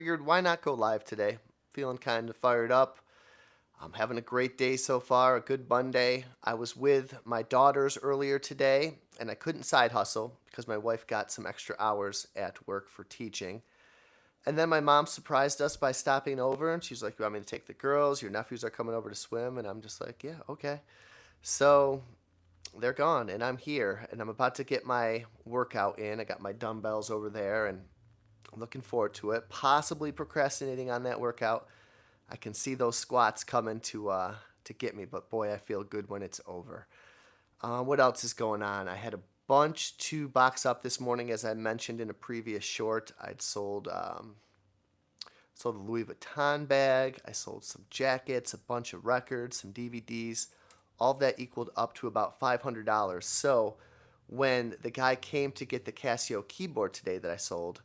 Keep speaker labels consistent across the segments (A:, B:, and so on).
A: Figured why not go live today? Feeling kind of fired up. I'm having a great day so far, a good Monday. I was with my daughters earlier today and I couldn't side hustle because my wife got some extra hours at work for teaching. And then my mom surprised us by stopping over and she's like, "You want me to take the girls? Your nephews are coming over to swim." And I'm just like, "Yeah, okay." So they're gone and I'm here and I'm about to get my workout in. I got my dumbbells over there and I'm looking forward to it. Possibly procrastinating on that workout. I can see those squats coming to get me, but boy, I feel good when it's over. What else is going on? I had a bunch to box up this morning, as I mentioned in a previous short. I'd sold a Louis Vuitton bag. I sold some jackets, a bunch of records, some DVDs. All of that equaled up to about $500. So when the guy came to get the Casio keyboard today that I sold,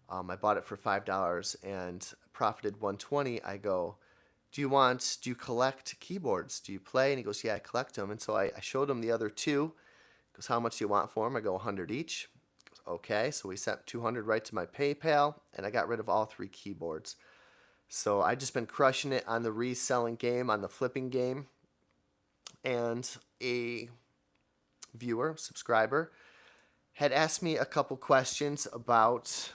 A: I bought it for $5 and profited 120. I go, do you collect keyboards? Do you play? And he goes, yeah, I collect them. And so I showed him the other two. He goes, how much do you want for them? I go, 100 each. He goes, okay. So we sent 200 right to my PayPal, and I got rid of all three keyboards. So I just been crushing it on the reselling game, on the flipping game. And a viewer, subscriber, had asked me a couple questions about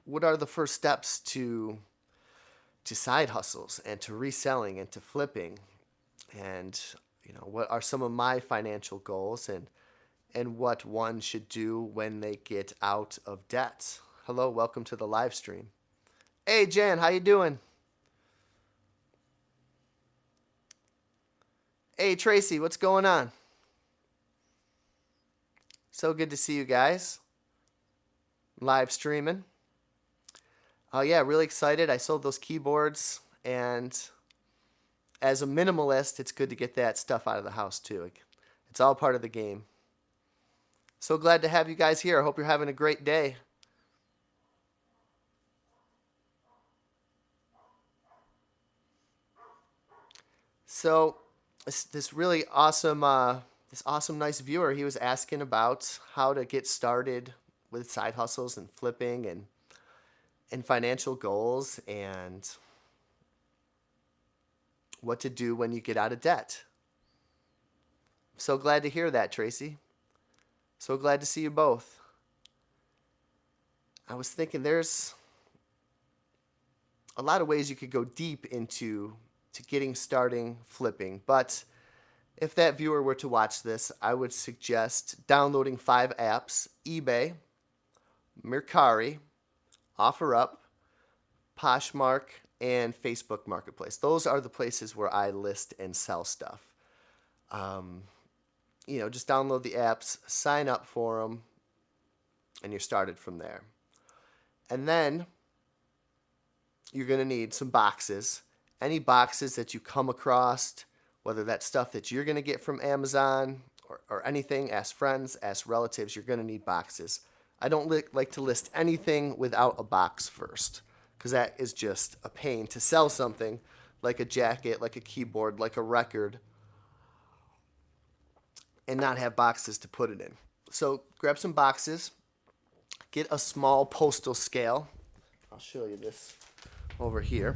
A: what are the first steps to side hustles and to reselling and to flipping, and what are some of my financial goals and what one should do when they get out of debt. Hello, welcome to the live stream. Hey Jan, how you doing? Hey Tracy, what's going on? So good to see you guys live streaming. Oh yeah, really excited. I sold those keyboards, and as a minimalist, it's good to get that stuff out of the house too. It's all part of the game. So glad to have you guys here. I hope you're having a great day. So this really awesome, nice viewer, he was asking about how to get started with side hustles and flipping and financial goals and what to do when you get out of debt. So glad to hear that, Tracy. So glad to see you both. I was thinking there's a lot of ways you could go deep into to getting starting flipping, but if that viewer were to watch this, I would suggest downloading 5 apps: eBay, Mercari, OfferUp, Poshmark, and Facebook Marketplace. Those are the places where I list and sell stuff. Just download the apps, sign up for them, and you're started from there. And then you're going to need some boxes. Any boxes that you come across, whether that's stuff that you're going to get from Amazon or anything, ask friends, ask relatives, you're going to need boxes. I don't like to list anything without a box first, because that is just a pain to sell something like a jacket, like a keyboard, like a record, and not have boxes to put it in. So grab some boxes, get a small postal scale. I'll show you this over here.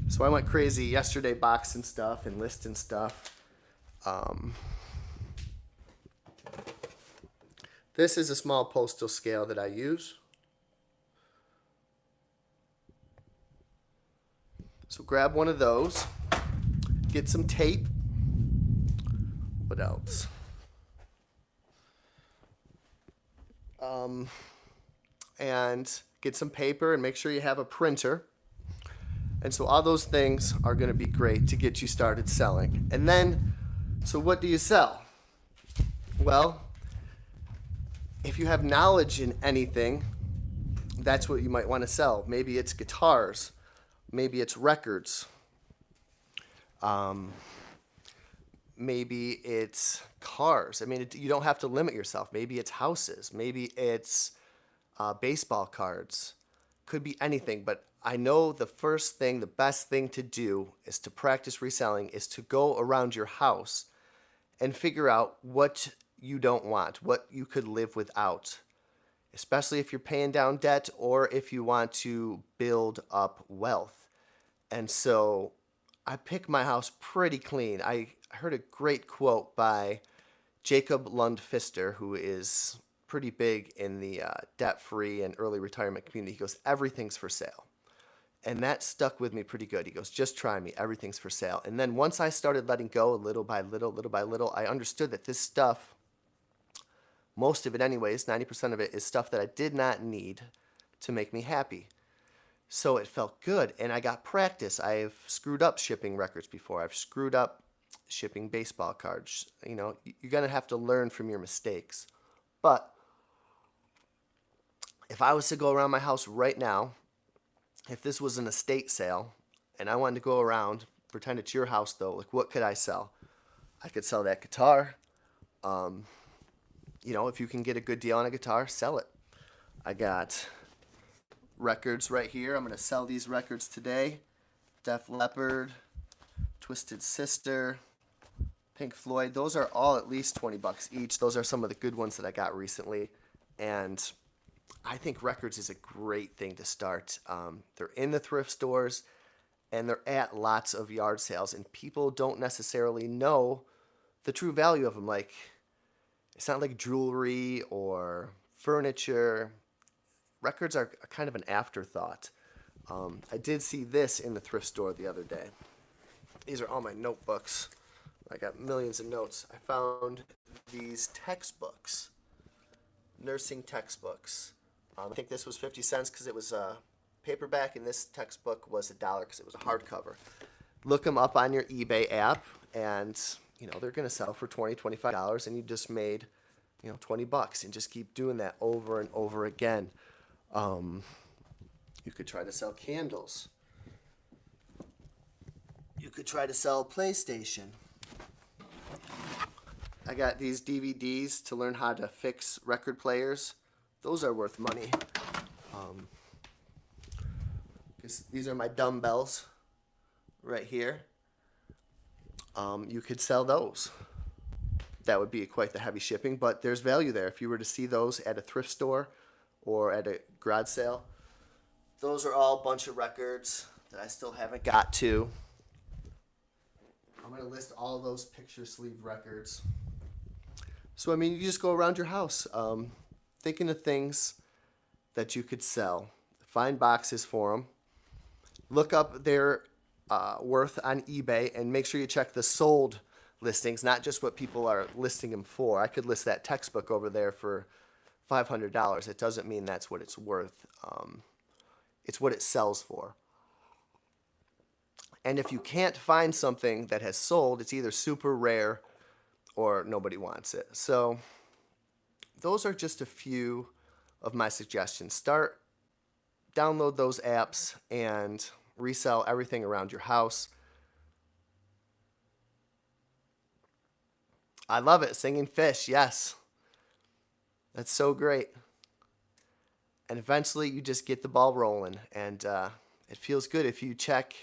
A: So I went crazy yesterday boxing stuff and listing stuff. This is a small postal scale that I use. So grab one of those, get some tape. What else? And get some paper and make sure you have a printer. And so all those things are going to be great to get you started selling. And then, so what do you sell? Well, if you have knowledge in anything, that's what you might want to sell. Maybe it's guitars. Maybe it's records. Maybe it's cars. I mean, you don't have to limit yourself. Maybe it's houses. Maybe it's baseball cards. Could be anything, but I know the best thing to do is to practice reselling, is to go around your house and figure out what you don't want, what you could live without. especially if you're paying down debt or if you want to build up wealth. And so I pick my house pretty clean. I heard a great quote by Jacob Lund Pfister, who is pretty big in the debt-free and early retirement community. He goes, everything's for sale. And that stuck with me pretty good. He goes, just try me. Everything's for sale. And then once I started letting go little by little, I understood that this stuff, most of it anyways, 90% of it is stuff that I did not need to make me happy. So it felt good, and I got practice. I've screwed up shipping records before. I've screwed up shipping baseball cards. You know, you're going to have to learn from your mistakes. But if I was to go around my house right now, if this was an estate sale, and I wanted to go around, pretend it's your house though, like what could I sell? I could sell that guitar. You know, if you can get a good deal on a guitar, sell it. I got records right here. I'm going to sell these records today. Def Leppard, Twisted Sister, Pink Floyd. Those are all at least 20 bucks each. Those are some of the good ones that I got recently. And I think records is a great thing to start. They're in the thrift stores and they're at lots of yard sales, and people don't necessarily know the true value of them. Like, it's not like jewelry or furniture. Records are kind of an afterthought. I did see this in the thrift store the other day. These are all my notebooks. I got millions of notes. I found these textbooks, nursing textbooks. I think this was 50 cents because it was a paperback, and this textbook was $1 because it was a hardcover. Look them up on your eBay app, and you know they're going to sell for $20, $25, and you just made, you know, 20 bucks, and just keep doing that over and over again. You could try to sell candles. You could try to sell PlayStation. I got these DVDs to learn how to fix record players. Those are worth money. These are my dumbbells right here. You could sell those. That would be quite the heavy shipping, but there's value there. If you were to see those at a thrift store or at a garage sale, those are all a bunch of records that I still haven't got to. I'm going to list all those picture sleeve records. So, I mean, you just go around your house thinking of things that you could sell. Find boxes for them. Look up their worth on eBay and make sure you check the sold listings, not just what people are listing them for. I could list that textbook over there for $500. It doesn't mean that's what it's worth. It's what it sells for. And if you can't find something that has sold, it's either super rare or nobody wants it. So those are just a few of my suggestions. Download those apps and resell everything around your house. I love it. Singing fish, yes. That's so great. And eventually you just get the ball rolling, and it feels good if you check.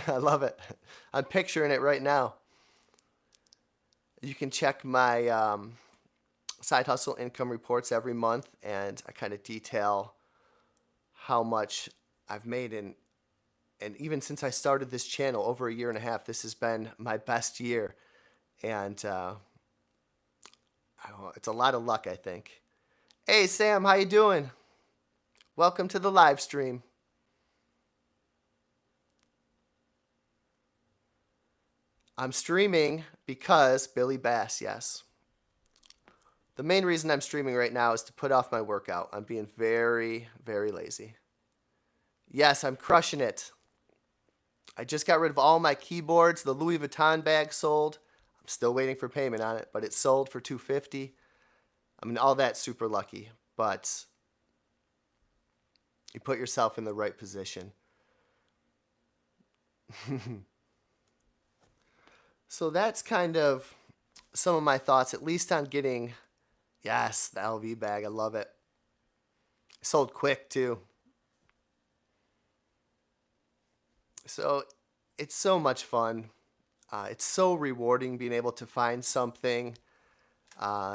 A: I love it. I'm picturing it right now. You can check my side hustle income reports every month, and I kind of detail how much I've made. And even since I started this channel over a year and a half, this has been my best year. And it's a lot of luck, I think. Hey, Sam, how you doing? Welcome to the live stream. I'm streaming because Billy Bass, yes. The main reason I'm streaming right now is to put off my workout. I'm being very, very lazy. Yes, I'm crushing it. I just got rid of all my keyboards. The Louis Vuitton bag sold. I'm still waiting for payment on it, but it sold for $250. I mean, all that's super lucky, but you put yourself in the right position. So that's kind of some of my thoughts, at least on getting, yes, the LV bag. I love it. It sold quick, too. So it's so much fun. It's so rewarding being able to find something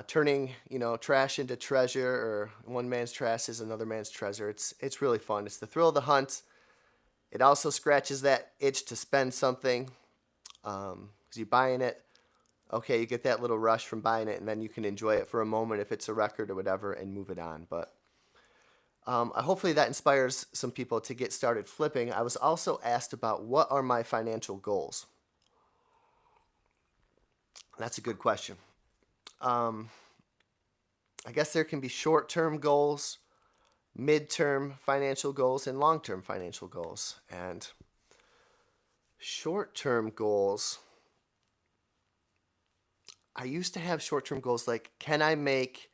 A: turning trash into treasure, or one man's trash is another man's treasure. It's really fun. It's the thrill of the hunt. It also scratches that itch to spend something, because you're buying it. Okay, you get that little rush from buying it, and then you can enjoy it for a moment if it's a record or whatever, and move it on. But hopefully that inspires some people to get started flipping. I was also asked about what are my financial goals. That's a good question. I guess there can be short-term goals, mid-term financial goals, and long-term financial goals. And short-term goals, I used to have short-term goals like, can I make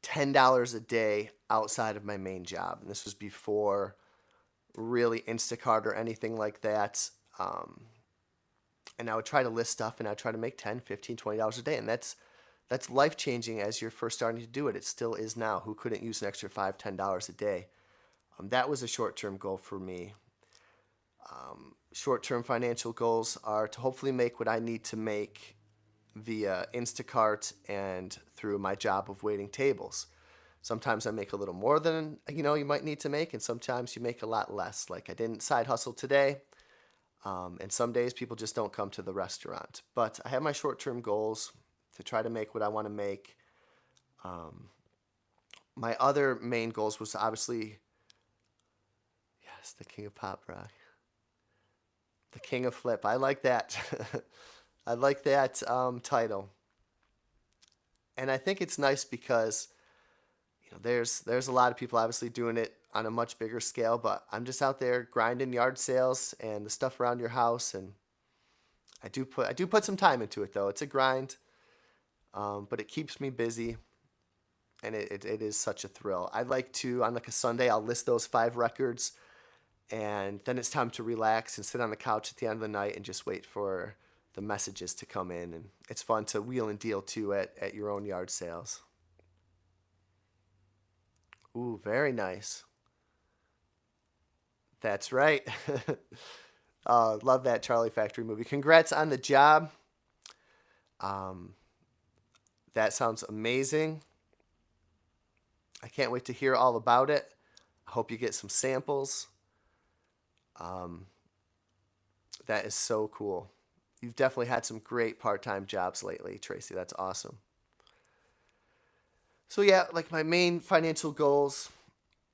A: $10 a day outside of my main job? And this was before really Instacart or anything like that. And I would try to list stuff, and I'd try to make $10, $15, $20 a day. And that's life-changing as you're first starting to do it. It still is now. Who couldn't use an extra $5, $10 a day? That was a short-term goal for me. Short-term financial goals are to hopefully make what I need to make via Instacart and through my job of waiting tables. Sometimes I make a little more than you might need to make, and sometimes you make a lot less. Like I didn't side hustle today, and some days people just don't come to the restaurant. But I have my short-term goals to try to make what I want to make. My other main goals was obviously, yes, the king of pop rock, the king of flip. I like that. I like that title, and I think it's nice because there's a lot of people obviously doing it on a much bigger scale, but I'm just out there grinding yard sales and the stuff around your house, and I do put some time into it though. It's a grind, but it keeps me busy, and it is such a thrill. I like to, on like a Sunday, I'll list those 5 records, and then it's time to relax and sit on the couch at the end of the night and just wait for the messages to come in. And it's fun to wheel and deal too at your own yard sales. Ooh, very nice. That's right. Love that Charlie Factory movie. Congrats on the job. Um, that sounds amazing. I can't wait to hear all about it. I hope you get some samples. Um, that is so cool. You've definitely had some great part-time jobs lately, Tracy. That's awesome. So yeah, like my main financial goals,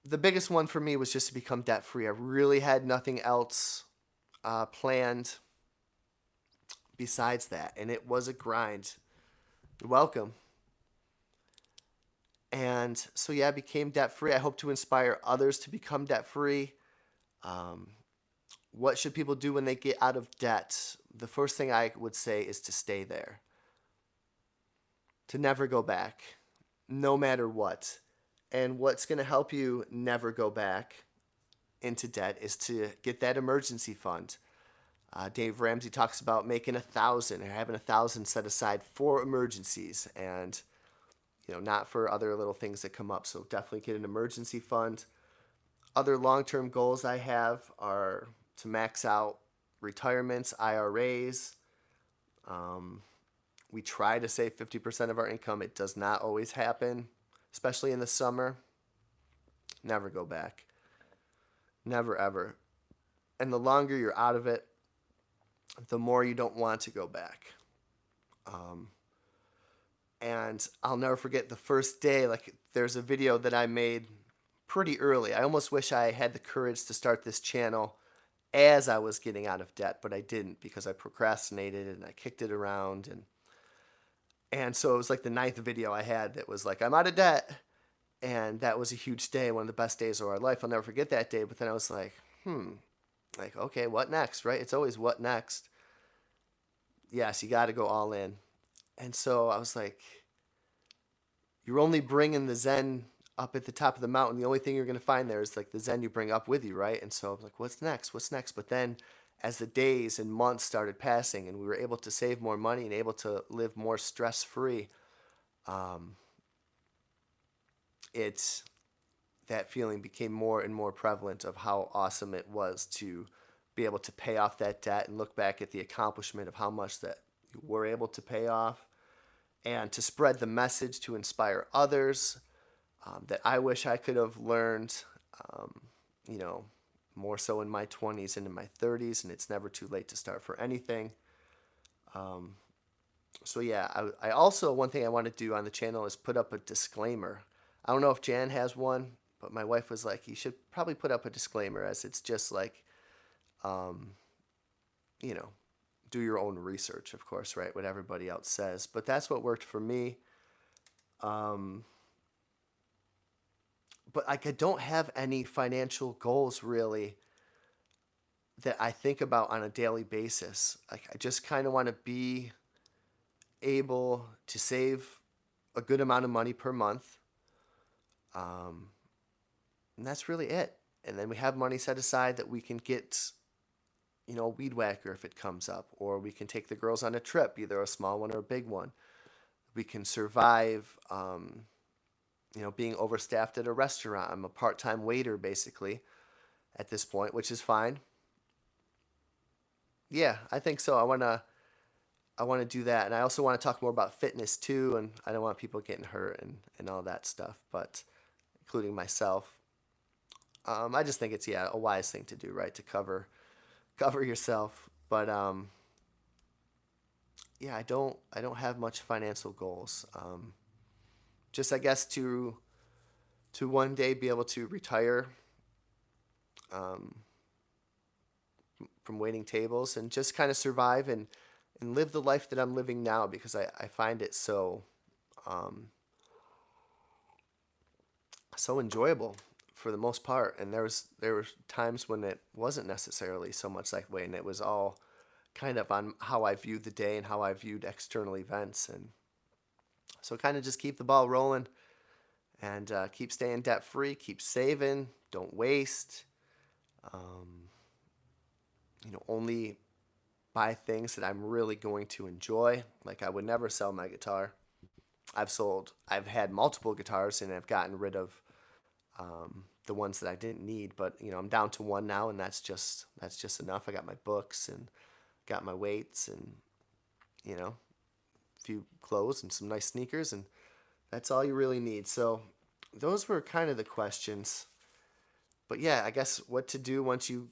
A: the biggest one for me was just to become debt-free. I really had nothing else planned besides that, and it was a grind. You're welcome. And so yeah, I became debt-free. I hope to inspire others to become debt-free. Um, what should people do when they get out of debt? The first thing I would say is to stay there, to never go back, no matter what. And what's going to help you never go back into debt is to get that emergency fund. Dave Ramsey talks about making 1,000 or having 1,000 set aside for emergencies, and not for other little things that come up. So definitely get an emergency fund. Other long-term goals I have are to max out retirements, IRAs. We try to save 50% of our income. It does not always happen, especially in the summer. Never go back. Never, ever. And the longer you're out of it, the more you don't want to go back. And I'll never forget the first day. Like, there's a video that I made pretty early. I almost wish I had the courage to start this channel as I was getting out of debt, but I didn't because I procrastinated and I kicked it around. And so it was like the 9th video I had that was like, I'm out of debt. And that was a huge day, one of the best days of our life. I'll never forget that day. But then I was like, like, okay, what next, right? It's always what next. Yes, you got to go all in. And so I was like, you're only bringing the Zen up at the top of the mountain. The only thing you're going to find there is like the Zen you bring up with you, right? And so I was like, what's next? What's next? But then as the days and months started passing and we were able to save more money and able to live more stress-free, that feeling became more and more prevalent of how awesome it was to be able to pay off that debt and look back at the accomplishment of how much that you were able to pay off. and to spread the message to inspire others that I wish I could have learned, um, you know, more so in my 20s and in my 30s, and it's never too late to start for anything. Um, so yeah, I also, one thing I want to do on the channel is put up a disclaimer. I don't know if Jan has one, but my wife was like, you should probably put up a disclaimer, as it's just like, um, you know, do your own research, of course, right? What everybody else says. But that's what worked for me. Um, but like, I don't have any financial goals really that I think about on a daily basis. Like, I just kind of want to be able to save a good amount of money per month. Um, and that's really it. And then we have money set aside that we can get, a weed whacker if it comes up, or we can take the girls on a trip, either a small one or a big one. We can survive, being overstaffed at a restaurant. I'm a part-time waiter basically at this point, which is fine. Yeah, I think so. I want to do that, and I also want to talk more about fitness too. And I don't want people getting hurt and all that stuff, but including myself. I just think it's a wise thing to do, right? To cover yourself. But yeah, I don't have much financial goals. Just I guess to one day be able to retire um, from waiting tables and just kind of survive and live the life that I'm living now, because I find it um, so enjoyable for the most part. And there were times when it wasn't necessarily so much that way, and it was all kind of on how I viewed the day and how I viewed external events. And so kind of just keep the ball rolling and keep staying debt free, keep saving, don't waste. Um, only buy things that I'm really going to enjoy. Like, I would never sell my guitar. I've had multiple guitars and I've gotten rid of the ones that I didn't need. But I'm down to one now, and that's just enough. I got my books and got my weights and a few clothes and some nice sneakers, and that's all you really need. So those were kind of the questions. But yeah, I guess what to do once you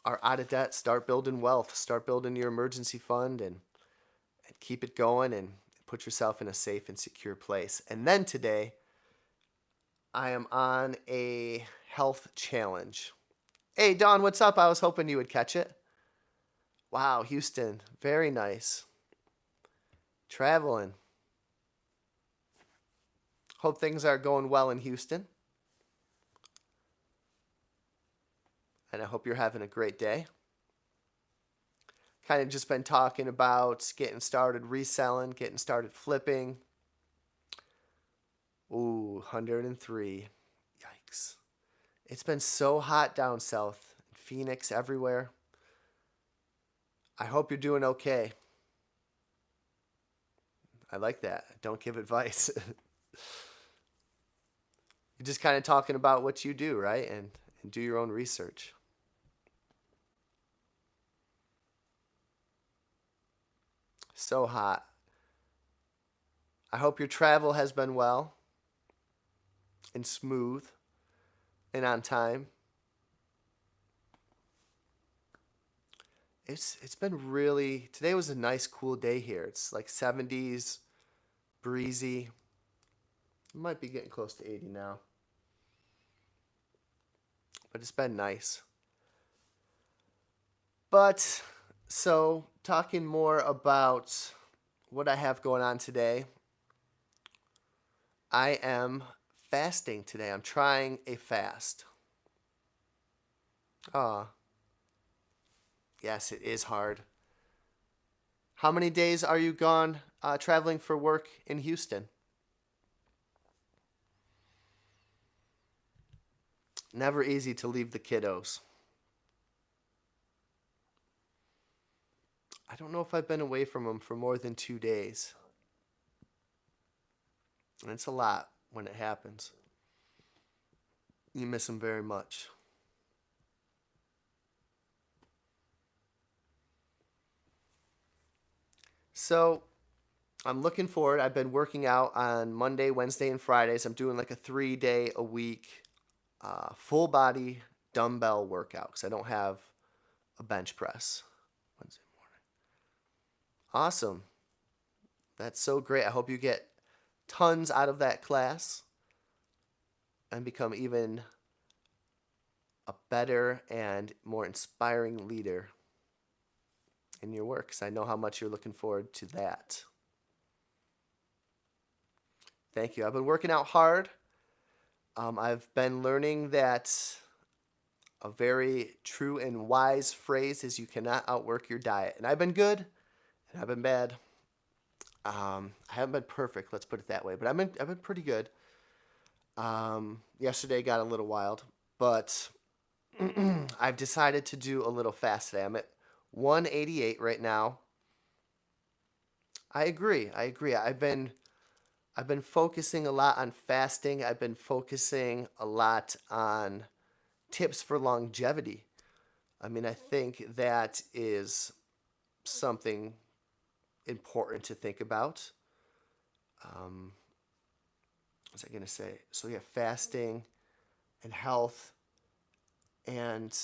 A: are out of debt: start building wealth, start building your emergency fund, and keep it going, and put yourself in a safe and secure place. And then today, I am on a health challenge. Hey, Don, what's up? I was hoping you would catch it. Wow, Houston, very nice. Traveling. Hope things are going well in Houston. And I hope you're having a great day. Kind of just been talking about getting started reselling, getting started flipping. Ooh, 103. Yikes. It's been so hot down south, in Phoenix, everywhere. I hope you're doing okay. I like that. Don't give advice. You're just kind of talking about what you do, right? And do your own research. So hot. I hope your travel has been well and smooth and on time. It's been really, today was a nice cool day here. It's like 70s, breezy. It might be getting close to 80 now. But it's been nice. But so talking more about what I have going on today. I am fasting today. I'm trying a fast. Ah, yes, it is hard. How many days are you gone traveling for work in Houston? Never easy to leave the kiddos. I don't know if I've been away from them for more than 2 days. And it's a lot when it happens. You miss them very much. So I'm looking forward. I've been working out on Monday, Wednesday, and Fridays. I'm doing like a 3 day a week full body dumbbell workout because I don't have a bench press. Wednesday morning. Awesome. That's so great. I hope you get tons out of that class and become even a better and more inspiring leader in your work because I know how much you're looking forward to that. Thank you. I've been working out hard. I've been learning that a very true and wise phrase is you cannot outwork your diet. And I've been good and I've been bad. I haven't been perfect, let's put it that way, but I've been pretty good. Yesterday got a little wild, but I've decided to do a little fast today. I'm at 188 right now. I agree. I agree. I've been focusing a lot on fasting. I've been focusing a lot on tips for longevity. I mean, I think that is something important to think about. Um, what was I going to say? So, yeah, fasting and health. And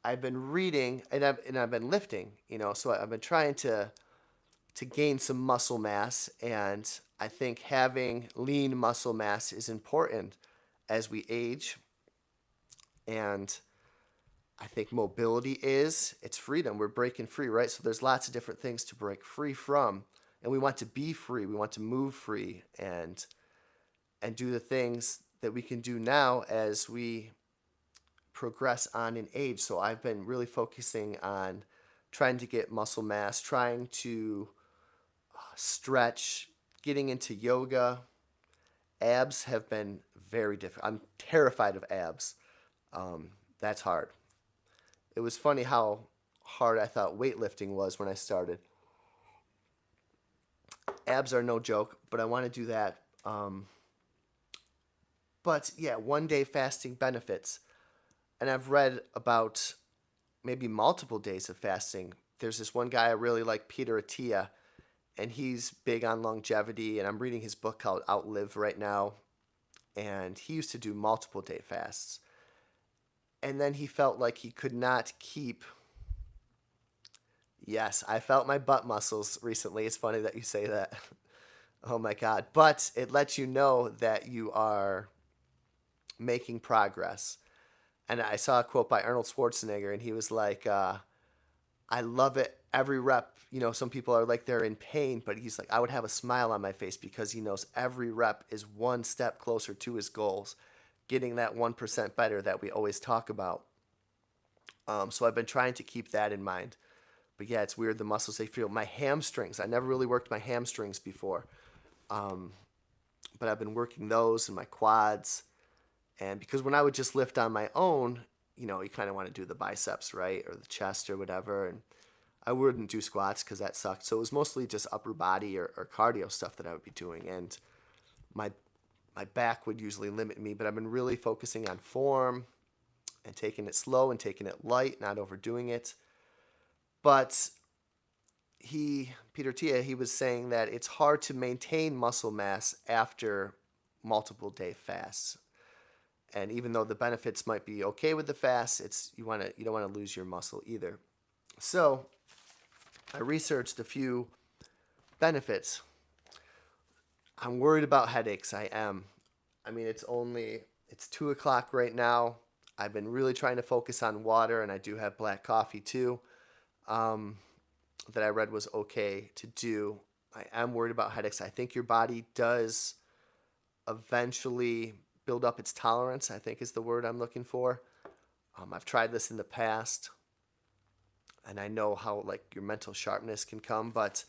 A: I've been reading and I've been lifting, so I've been trying to gain some muscle mass. And I think having lean muscle mass is important as we age. And I think mobility it's freedom. We're breaking free, right? So there's lots of different things to break free from. And we want to be free. We want to move free and do the things that we can do now as we progress on in age. So I've been really focusing on trying to get muscle mass, trying to stretch, getting into yoga. Abs have been very difficult. I'm terrified of abs. That's hard. It was funny how hard I thought weightlifting was when I started. Abs are no joke, but I want to do that. But yeah, 1 day fasting benefits. And I've read about maybe multiple days of fasting. There's this one guy I really like, Peter Attia, and he's big on longevity. And I'm reading his book called Outlive right now. And he used to do multiple day fasts. And then he felt like he could not keep. Yes, I felt my butt muscles recently. It's funny that you say that. Oh my God. But it lets you know that you are making progress. And I saw a quote by Arnold Schwarzenegger, and he was like, I love it every rep. Some people are like they're in pain, but he's like, I would have a smile on my face because he knows every rep is one step closer to his goals, getting that 1% better that we always talk about. So I've been trying to keep that in mind. But yeah, it's weird the muscles they feel. My hamstrings, I never really worked my hamstrings before. But I've been working those and my quads. And because when I would just lift on my own, you kind of want to do the biceps, right? Or the chest or whatever. And I wouldn't do squats because that sucked. So it was mostly just upper body or cardio stuff that I would be doing. And my back would usually limit me, but I've been really focusing on form and taking it slow and taking it light, not overdoing it. But Peter Tia, he was saying that it's hard to maintain muscle mass after multiple day fasts. And even though the benefits might be okay with the fast, you don't want to lose your muscle either. So I researched a few benefits. I'm worried about headaches. I am. I mean, it's 2 o'clock right now. I've been really trying to focus on water, and I do have black coffee too, that I read was okay to do. I am worried about headaches. I think your body does eventually build up its tolerance, I think is the word I'm looking for. I've tried this in the past, and I know how your mental sharpness can come, but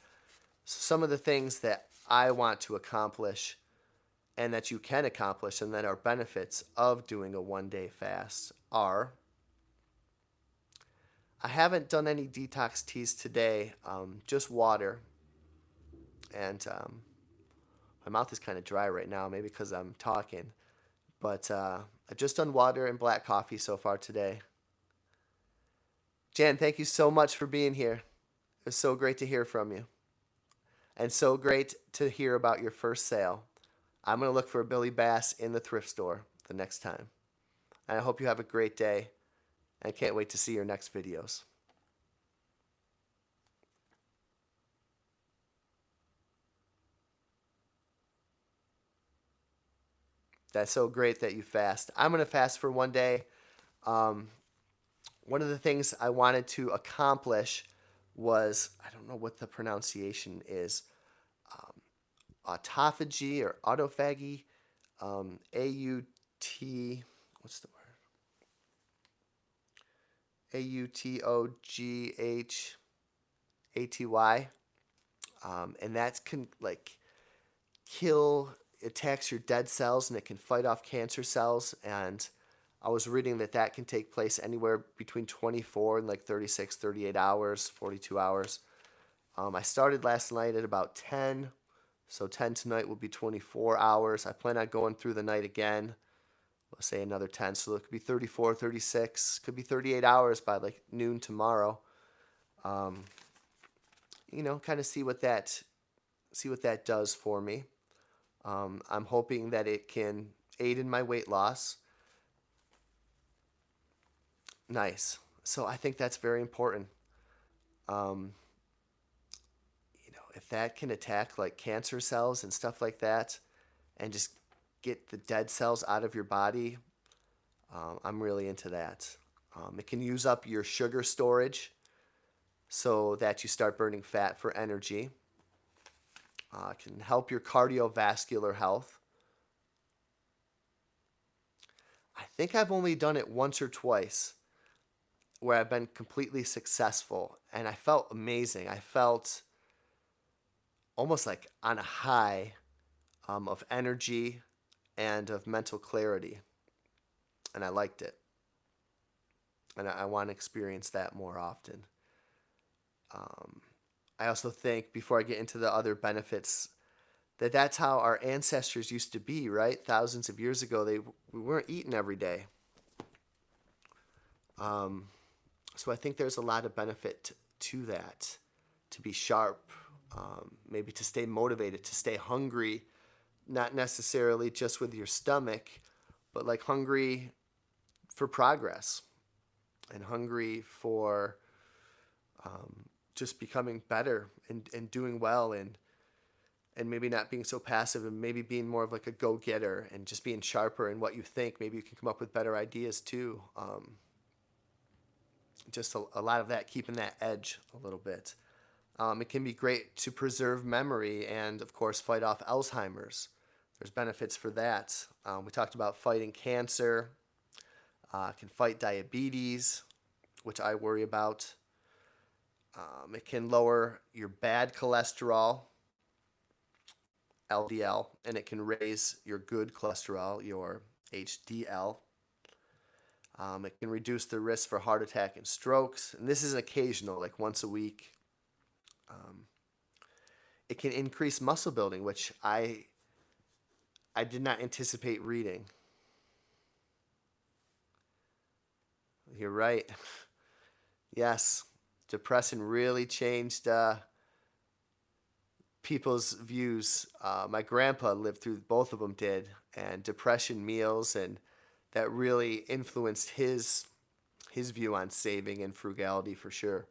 A: some of the things that I want to accomplish and that you can accomplish and that are benefits of doing a 1 day fast are, I haven't done any detox teas today, just water. And my mouth is kind of dry right now, maybe because I'm talking. But I've just done water and black coffee so far today. Jan, thank you so much for being here. It was so great to hear from you. And so great to hear about your first sale. I'm going to look for a Billy Bass in the thrift store the next time. And I hope you have a great day and can't wait to see your next videos. That's so great that you fast. I'm going to fast for one day. Um, One of the things I wanted to accomplish was, I don't know what the pronunciation is, autophagy or autophagy, A-U-T, what's the word? A-U-T-O-G-H-A-T-Y. And that's can like kill, attacks your dead cells and it can fight off cancer cells. And I was reading that that can take place anywhere between 24 and like 36, 38 hours, 42 hours. I started last night at about 10. So 10 tonight will be 24 hours. I plan on going through the night again. Let's say another 10. So it could be 34, 36, could be 38 hours by like noon tomorrow. Um, kind of see what that does for me. I'm hoping that it can aid in my weight loss. Nice. So I think that's very important. Um, if that can attack like cancer cells and stuff like that, and just get the dead cells out of your body, I'm really into that. It can use up your sugar storage so that you start burning fat for energy. It can help your cardiovascular health. I think I've only done it once or twice where I've been completely successful and I felt amazing. I felt almost like on a high of energy and of mental clarity. And I liked it. And I want to experience that more often. Um, I also think, before I get into the other benefits, that that's how our ancestors used to be, right? Thousands of years ago, we weren't eating every day. So I think there's a lot of benefit to that, to be sharp, maybe to stay motivated, to stay hungry, not necessarily just with your stomach, but like hungry for progress and hungry for just becoming better and doing well and maybe not being so passive and maybe being more of like a go-getter and just being sharper in what you think. Maybe you can come up with better ideas too. Just a lot of that, keeping that edge a little bit. It can be great to preserve memory and, of course, fight off Alzheimer's. There's benefits for that. We talked about fighting cancer. Can fight diabetes, which I worry about. It can lower your bad cholesterol, LDL, and it can raise your good cholesterol, your HDL. It can reduce the risk for heart attack and strokes. And this is occasional, like once a week. It can increase muscle building, which I did not anticipate reading. You're right. Yes, depression really changed people's views. My grandpa lived through, both of them did, and depression meals, and that really influenced his view on saving and frugality for sure.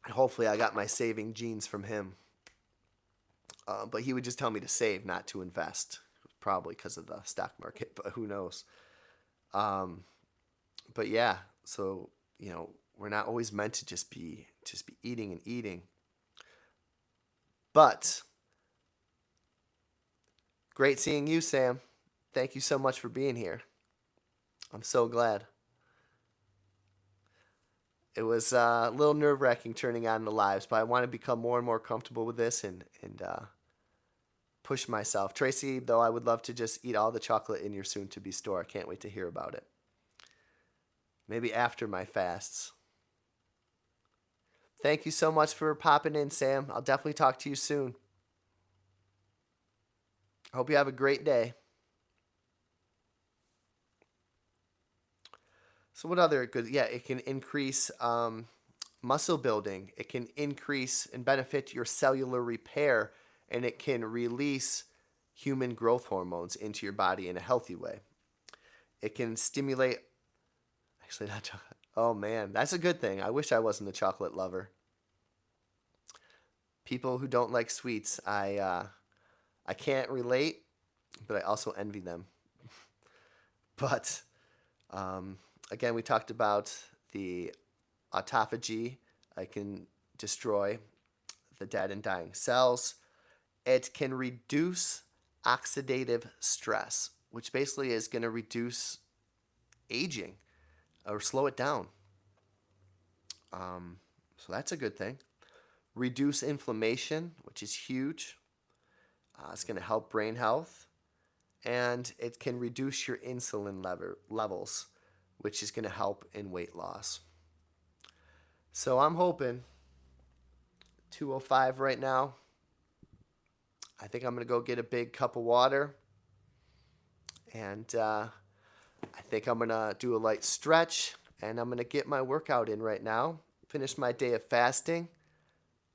A: And hopefully, I got my saving genes from him. But he would just tell me to save, not to invest. Probably because of the stock market, but who knows? Um, but yeah, so we're not always meant to just be eating and eating. But great seeing you, Sam. Thank you so much for being here. I'm so glad. It was a little nerve-wracking turning on the lives, but I want to become more and more comfortable with this and push myself. Tracy, though, I would love to just eat all the chocolate in your soon-to-be store. I can't wait to hear about it. Maybe after my fasts. Thank you so much for popping in, Sam. I'll definitely talk to you soon. I hope you have a great day. So what other good? Yeah, it can increase muscle building. It can increase and benefit your cellular repair, and it can release human growth hormones into your body in a healthy way. It can stimulate, actually, not chocolate. Oh man, that's a good thing. I wish I wasn't a chocolate lover. People who don't like sweets, I can't relate, but I also envy them. But again, we talked about the autophagy. It can destroy the dead and dying cells. It can reduce oxidative stress, which basically is going to reduce aging or slow it down. So that's a good thing. Reduce inflammation, which is huge. It's going to help brain health. And it can reduce your insulin levels, which is going to help in weight loss. So I'm hoping 2:05 right now. I think I'm going to go get a big cup of water. And I think I'm going to do a light stretch. And I'm going to get my workout in right now. Finish my day of fasting.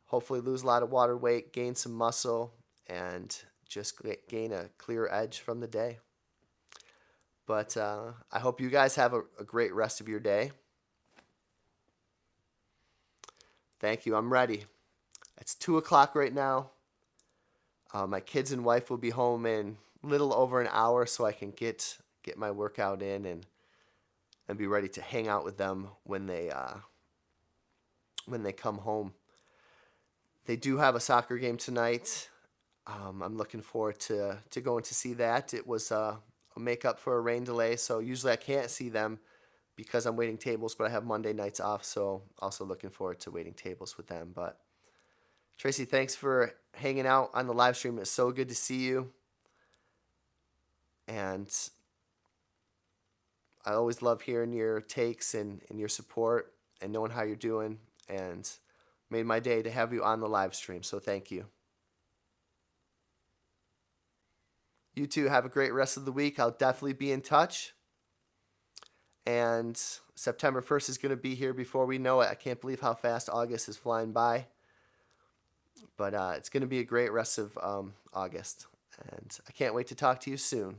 A: Hopefully lose a lot of water weight, gain some muscle, and just gain a clear edge from the day. But I hope you guys have a great rest of your day. Thank you. I'm ready. It's 2 o'clock right now. My kids and wife will be home in a little over an hour, so I can get my workout in and be ready to hang out with them when they come home. They do have a soccer game tonight. I'm looking forward to going to see that. It was a make-up for a rain delay, so usually I can't see them because I'm waiting tables, but I have Monday nights off, so also looking forward to waiting tables with them. But Tracy, thanks for hanging out on the live stream. It's so good to see you. And I always love hearing your takes and your support and knowing how you're doing. And made my day to have you on the live stream, so thank you. You two have a great rest of the week. I'll definitely be in touch. And September 1st is going to be here before we know it. I can't believe how fast August is flying by. But it's going to be a great rest of August. And I can't wait to talk to you soon.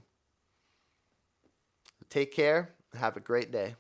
A: Take care. Have a great day.